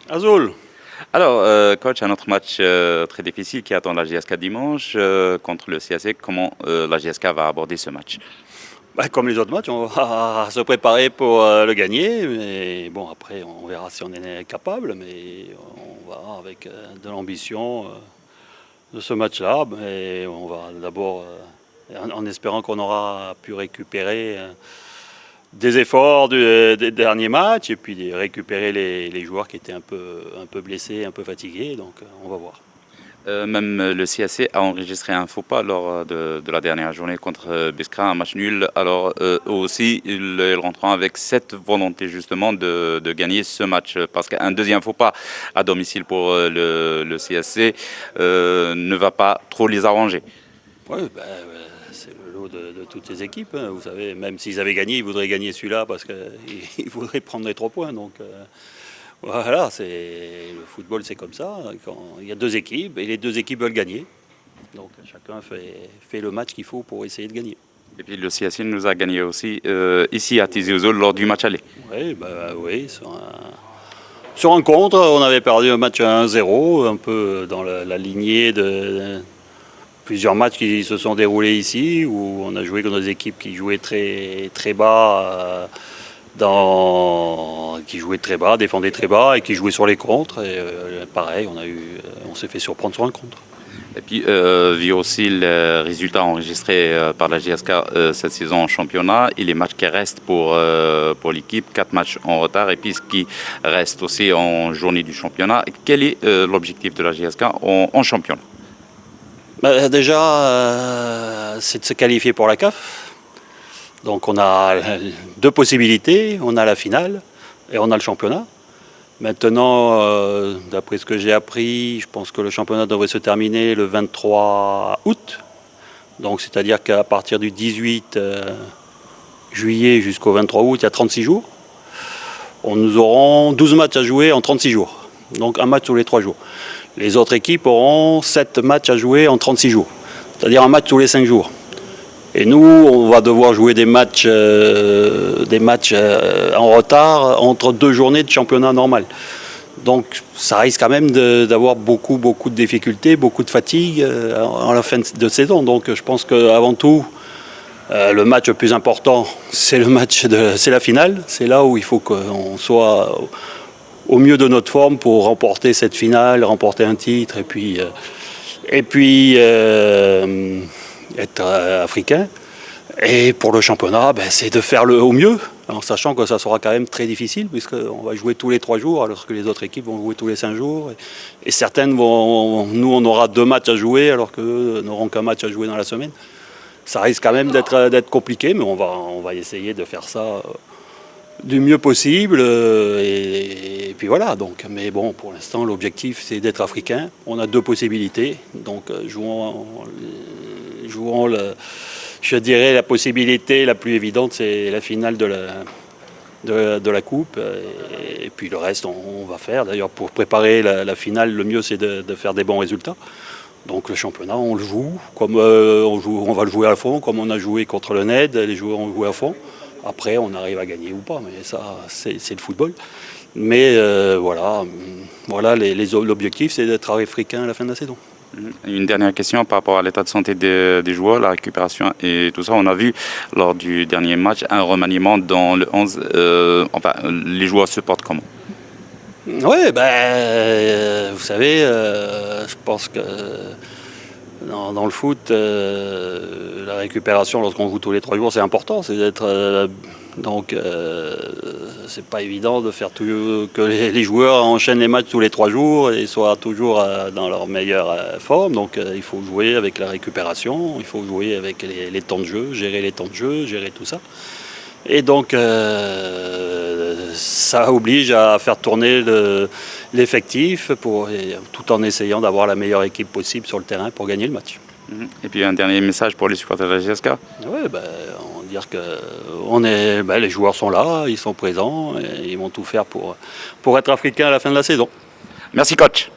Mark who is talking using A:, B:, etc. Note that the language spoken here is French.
A: Azul.
B: Alors, coach, un autre match très difficile qui attend la GSK dimanche contre le CAC. Comment la GSK va aborder ce match?
A: Comme les autres matchs, on va se préparer pour le gagner. Mais bon, après, on verra si on est capable. Mais on va avec de l'ambition de ce match-là. Et on va d'abord, en espérant qu'on aura pu récupérer des efforts des derniers matchs et puis récupérer les joueurs qui étaient un peu blessés, un peu fatigués. Donc, on va voir.
B: Même le CAC a enregistré un faux pas lors de la dernière journée contre Biskra, un match nul. Alors, eux aussi, ils rentreront avec cette volonté justement de gagner ce match. Parce qu'un deuxième faux pas à domicile pour le CAC ne va pas trop les arranger.
A: Oui, c'est le lot de toutes les équipes. Hein. Vous savez, même s'ils avaient gagné, ils voudraient gagner celui-là parce qu'ils voudraient prendre les 3 points. Donc voilà, le football, c'est comme ça. Quand il y a 2 équipes et les 2 équipes veulent gagner. Donc chacun fait le match qu'il faut pour essayer de gagner.
B: Et puis le CAC nous a gagné aussi ici à Tizi Ouzou lors du match aller.
A: Oui, sur un contre, on avait perdu un match à 1-0, un peu dans la lignée de plusieurs matchs qui se sont déroulés ici, où on a joué contre des équipes qui jouaient très, très bas, qui jouaient très bas, défendaient très bas et qui jouaient sur les contres. Et pareil, on s'est fait surprendre sur un contre.
B: Et puis, vu aussi les résultats enregistrés par la GSK cette saison en championnat et les matchs qui restent pour l'équipe, 4 matchs en retard, et puis ce qui reste aussi en journée du championnat. Quel est l'objectif de la GSK en championnat?
A: Déjà, c'est de se qualifier pour la CAF. Donc on a 2 possibilités, on a la finale et on a le championnat. Maintenant, d'après ce que j'ai appris, je pense que le championnat devrait se terminer le 23 août. Donc c'est-à-dire qu'à partir du 18 juillet jusqu'au 23 août, il y a 36 jours. Nous aurons 12 matchs à jouer en 36 jours. Donc un match tous les 3 jours. Les autres équipes auront 7 matchs à jouer en 36 jours. C'est-à-dire un match tous les 5 jours. Et nous, on va devoir jouer des matchs en retard entre 2 journées de championnat normal. Donc ça risque quand même d'avoir beaucoup de difficultés, beaucoup de fatigue en la fin de saison. Donc je pense qu'avant tout, le match le plus important, c'est la finale. C'est là où il faut qu'on soit au mieux de notre forme pour remporter cette finale, remporter un titre et puis être africain. Et pour le championnat, c'est de faire au mieux, en sachant que ça sera quand même très difficile, puisqu'on va jouer tous les 3 jours, alors que les autres équipes vont jouer tous les 5 jours. Et certaines nous, on aura 2 matchs à jouer, alors qu'eux n'auront qu'un match à jouer dans la semaine. Ça risque quand même d'être compliqué, mais on va essayer de faire ça du mieux possible. Et puis voilà, donc. Mais bon, pour l'instant, l'objectif, c'est d'être africain. On a 2 possibilités, donc jouons je dirais la possibilité la plus évidente, c'est la finale de la Coupe. Et puis le reste, on va faire. D'ailleurs, pour préparer la finale, le mieux, c'est de faire des bons résultats. Donc le championnat, on le joue, comme on va le jouer à fond, comme on a joué contre le NED, les joueurs ont joué à fond. Après, on arrive à gagner ou pas, mais ça, c'est le football. Mais voilà, l'objectif, c'est d'être africain à la fin de la saison.
B: Une dernière question par rapport à l'état de santé des joueurs, la récupération et tout ça. On a vu lors du dernier match un remaniement dans le 11. Les joueurs se portent comment?
A: Oui, vous savez, je pense que dans le foot, la récupération lorsqu'on joue tous les 3 jours, c'est important. C'est d'être c'est pas évident de faire que les joueurs enchaînent les matchs tous les 3 jours et soient toujours dans leur meilleure forme. Donc il faut jouer avec la récupération, il faut jouer avec les temps de jeu, gérer les temps de jeu, gérer tout ça. Et donc ça oblige à faire tourner l'effectif tout en essayant d'avoir la meilleure équipe possible sur le terrain pour gagner le match.
B: Et puis un dernier message pour les supporters de la GSK?
A: Oui, on va dire que les joueurs sont là, ils sont présents et ils vont tout faire pour être africains à la fin de la saison.
B: Merci coach.